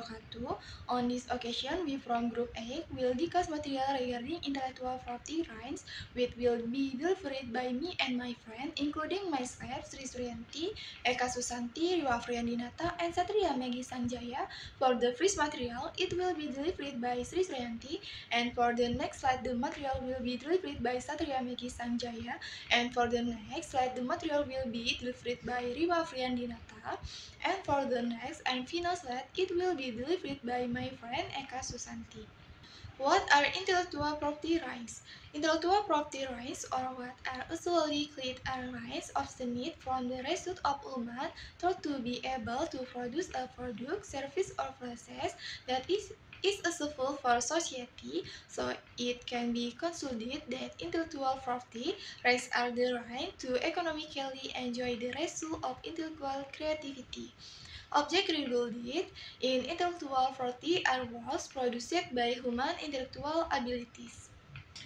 wabarakatuh. On this occasion, we from Group A will discuss material regarding intellectual property rights, which will be delivered by me and my friend, including myself, Sri Suryanti, Eka Susanti, Riwa Friyandinata, and Satria Megi Sanjaya. For the first material, it will be delivered by Sri Suryanti, and for the next slide, the material will be delivered by Satria Megi Sanjaya, and for the next slide, the material will be delivered by Riwa Friyandinata. And for the next and final slide, it will be delivered by my friend Eka Susanti. What are intellectual property rights? Intellectual property rights, or what are usually called are rights obtained from the result of human thought to be able to produce a product, service, or process that is useful for society. So it can be concluded that intellectual property rights are the right to economically enjoy the result of intellectual creativity. Objects regulated in intellectual property are works produced by human intellectual abilities.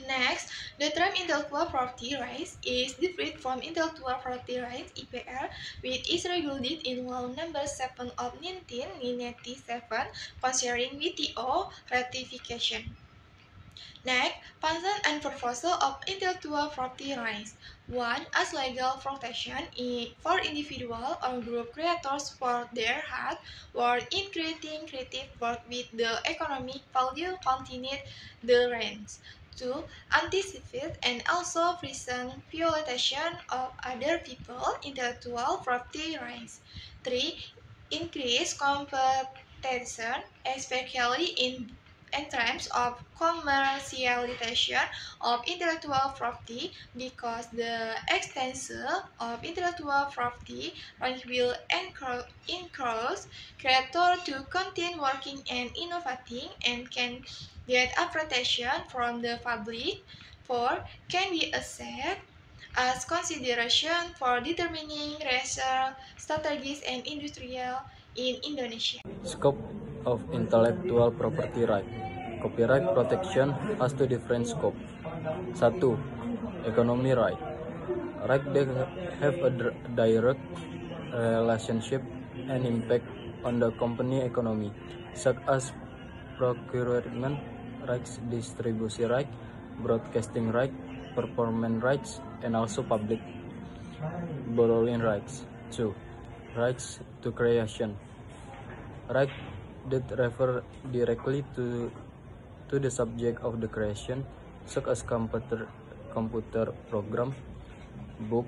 Next, the term intellectual property rights is different from intellectual property rights (IPR), which is regulated in Law Number 7 of 1997 concerning WTO ratification. Next, function and purpose of intellectual property rights. 1. As legal protection for individual or group creators for their hard work in creating creative work with the economic value contained therein. 2. Anticipate and also prevent violation of other people's intellectual property rights. 3. Increase competition, especially in terms of commercialization of intellectual property, because the extension of intellectual property rights will encourage creators to continue working and innovating and can get appreciation from the public. 4. Can be assessed as consideration for determining research strategies and industrial in Indonesia. Scope of intellectual property right. Copyright protection has two different scopes. 1. Economy right. Right that have a direct relationship and impact on the company economy, such as procurement rights, distribution right, broadcasting right, performance rights, and also public borrowing rights. 2. Rights to creation. Right that refer directly to the subject of the creation, such as computer program, book,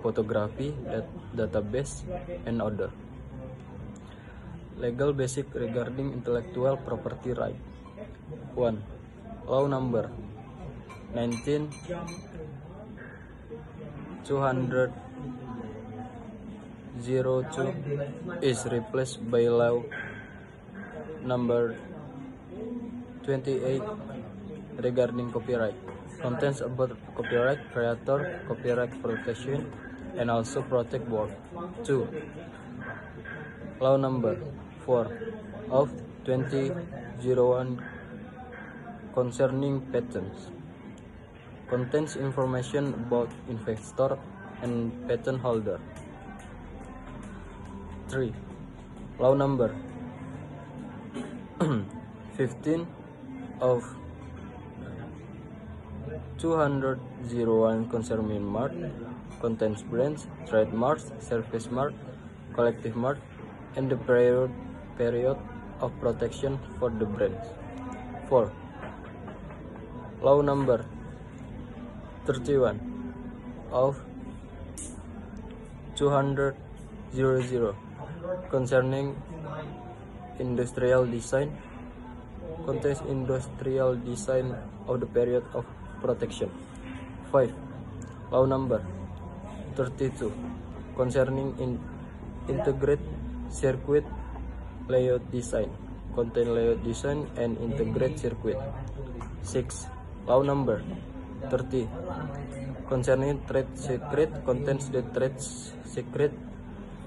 photography, database, and other. Legal basic regarding intellectual property right. 1. Law number 19/202 is replaced by law number 28 regarding copyright. Contains about copyright, creator, copyright protection, and also protect work. 2. Law number 4 of 2001 concerning patents. Contains information about investor and patent holder. 3. Law number 15 of 201 concerning mark. Contains brands, trademarks, service mark, collective mark, and the period of protection for the brands. 4. Law number 31 of 200 concerning industrial design. Contains industrial design of the period of protection. 5. Law number 32 concerning integrated circuit layout design. Contain layout design and integrated circuit. 6. Law number 30 concerning trade secret. Contains the trade secret,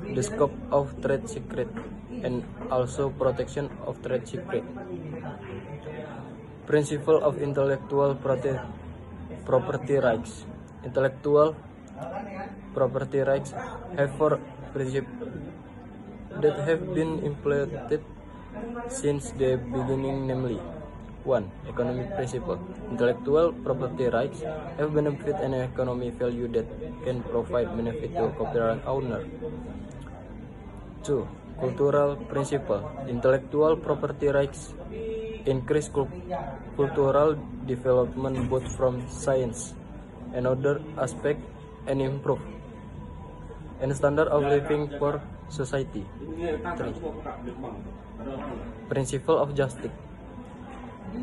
the scope of trade secret, and also protection of trade secret. Principle of intellectual property rights. Intellectual property rights have four principles that have been implemented since the beginning, namely 1. Economic principle. Intellectual property rights have benefit and economic value that can provide benefit to copyright owner. 2. Cultural principle. Intellectual property rights increase cultural development both from science and other aspect and improve and standard of living for society. 3. Principle of justice.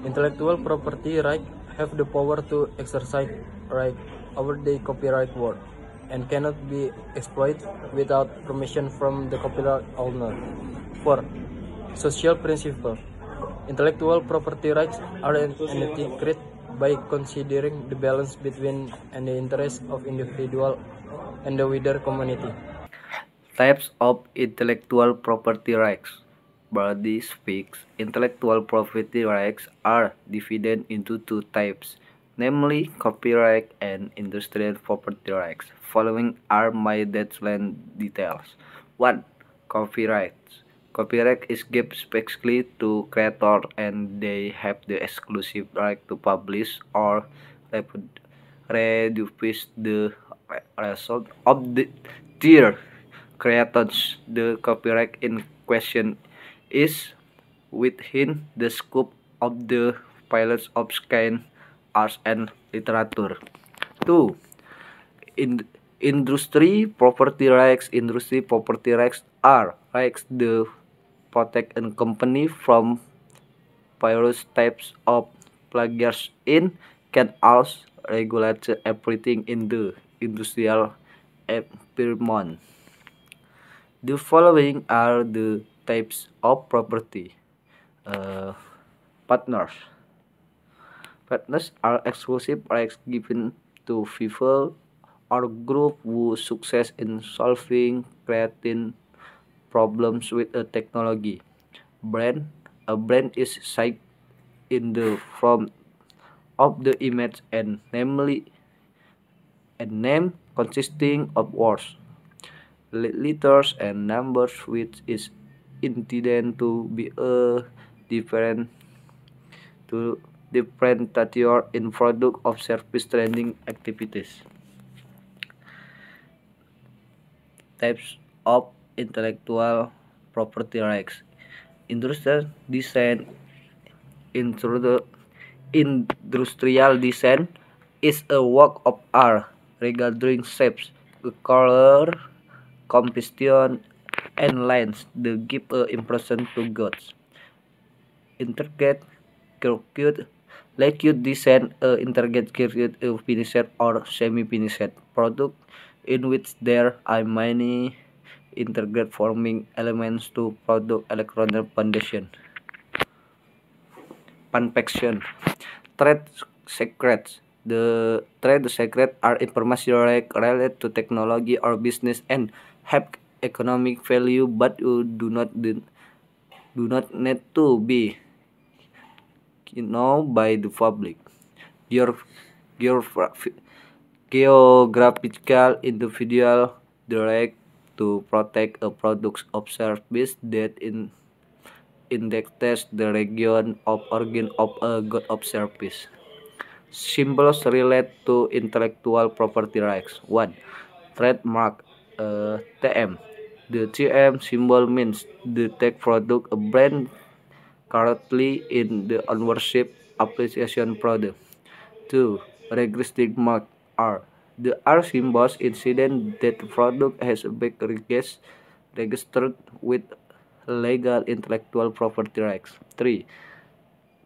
Intellectual property rights have the power to exercise right over the copyright work and cannot be exploited without permission from the copyright owner. 4. Social principle. Intellectual property rights are integrated by considering the balance between and the interests of individual and the wider community. Types of intellectual property rights. Broadly speaks, intellectual property rights are divided into two types, namely copyright and industrial property rights. Following are my deadline details. 1. Copyrights. Copyright is given specifically to creators and they have the exclusive right to publish or reproduce the result of their creators. The copyright in question is within the scope of the fields of science, arts, and literature. 2. Industry property rights. Industry property rights are rights to protect a company from various types of plagiarism in can also regulate everything in the industrial environment. The following are the types of property. Partners. Partners are exclusive rights given to people or group who success in solving creating problems with a technology. Brand. A brand is cited in the form of the image and namely a name consisting of words, letters, and numbers, which is intended to be a different to differentiator in product or service training activities. Types of intellectual property rights. Industrial design. Industrial design is a work of art regarding shapes, color, composition, and lines that give an impression to goods. Intricate circuit. Liquid design intricate circuit finished or semi-finished product in which there are many integrated forming elements to product electronic foundation. Function. Trade secrets. The trade secrets are information related to technology or business and have economic value, but you do not need to be known by the public. Geographical individual direct to protect a product of service that indexes the region of origin of a good of service. Symbols relate to intellectual property rights. 1. Trademark. TM. The TM symbol means the tag product a brand currently in the ownership application product. 2. Registered mark. R. The R symbols incident that the product has been registered with legal intellectual property rights. 3.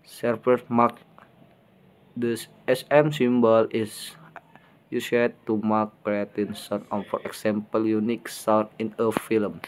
Server mark. The SM symbol is used to mark creating sound on, for example, unique sound in a film.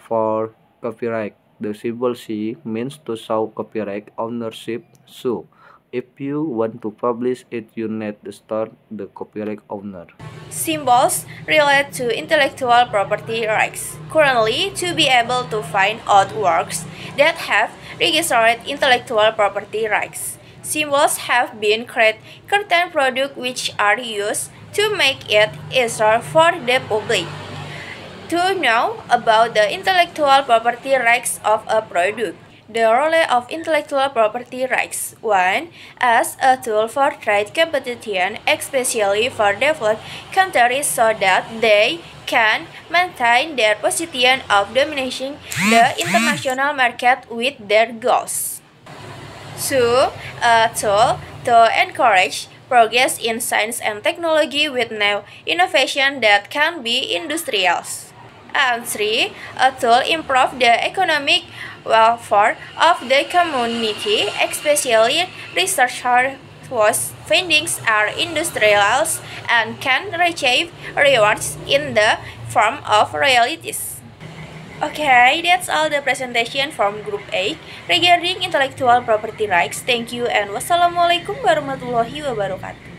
4. Copyright. The symbol C means to show copyright ownership. So, if you want to publish it, you need to start the copyright owner. Symbols relate to intellectual property rights. Currently, to be able to find out works that have registered intellectual property rights, symbols have been created certain products which are used to make it easier for the public to know about the intellectual property rights of a product. The role of intellectual property rights. 1. As a tool for trade competition, especially for developed countries so that they can maintain their position of dominating the international market with their goals. 2. A tool to encourage progress in science and technology with new innovation that can be industrialized. And 3. A tool improve the economic welfare of the community, especially researchers whose findings are industrialized and can receive rewards in the form of royalties. Okay, that's all the presentation from Group A regarding intellectual property rights. Thank you and wassalamualaikum warahmatullahi wabarakatuh.